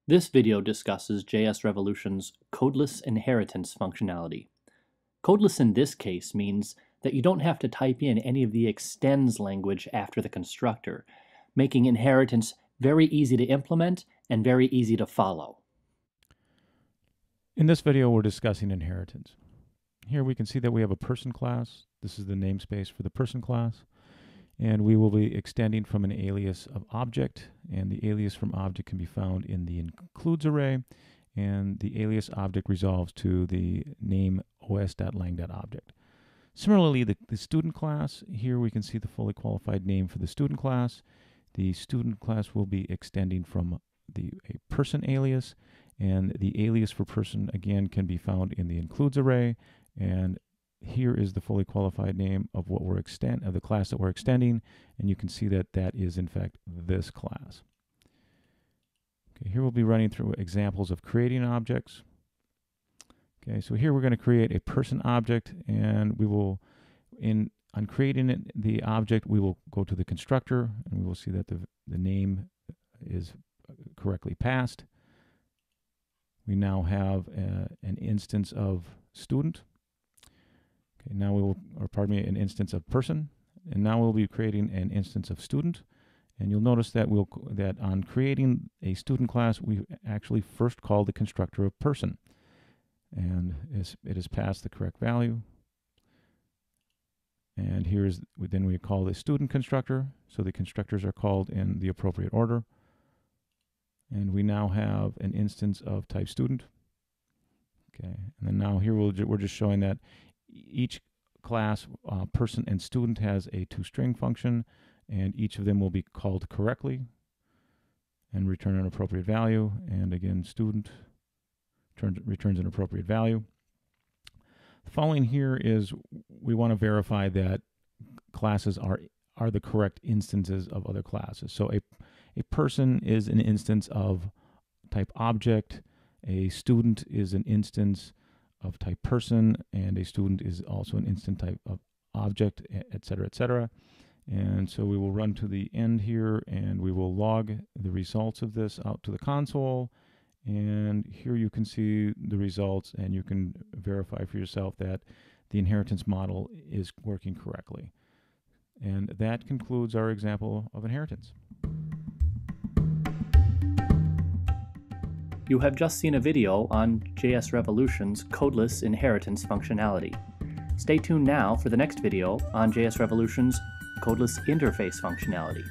This video discusses jsRevolution's Codeless Inheritance functionality. Codeless in this case means that you don't have to type in any of the extends language after the constructor, making inheritance very easy to implement and very easy to follow. In this video, we're discussing inheritance. Here we can see that we have a person class. This is the namespace for the person class. And we will be extending from an alias of object, and the alias from object can be found in the includes array, and the alias object resolves to the name os.lang.object. Similarly, the student class, here we can see the fully qualified name for the student class. The student class will be extending from a person alias, and the alias for person again can be found in the includes array, and here is the fully qualified name of what we're of the class that we're extending, and you can see that that is in fact this class. Okay, here we'll be running through examples of creating objects. Okay, so here we're going to create a person object, and we will, on creating the object, we will go to the constructor, and we will see that the name is correctly passed. We now have an instance of student. Okay, now we will, an instance of person, and now we'll be creating an instance of student. And you'll notice that that on creating a student class, we actually first call the constructor of person, and it has passed the correct value. And then we call the student constructor, so the constructors are called in the appropriate order. And we now have an instance of type student. Okay, and then now here we're just showing that each class, person and student, has a toString function, and each of them will be called correctly and return an appropriate value. And again, student returns an appropriate value. The following here is we want to verify that classes are the correct instances of other classes. So a person is an instance of type object, a student is an instance of type person, and a student is also an instant type of object, etc., etc. And so we will run to the end here, and we will log the results of this out to the console. And here you can see the results, and you can verify for yourself that the inheritance model is working correctly. And that concludes our example of inheritance. You have just seen a video on jsRevolution's Codeless Inheritance functionality. Stay tuned now for the next video on jsRevolution's Codeless Interface functionality.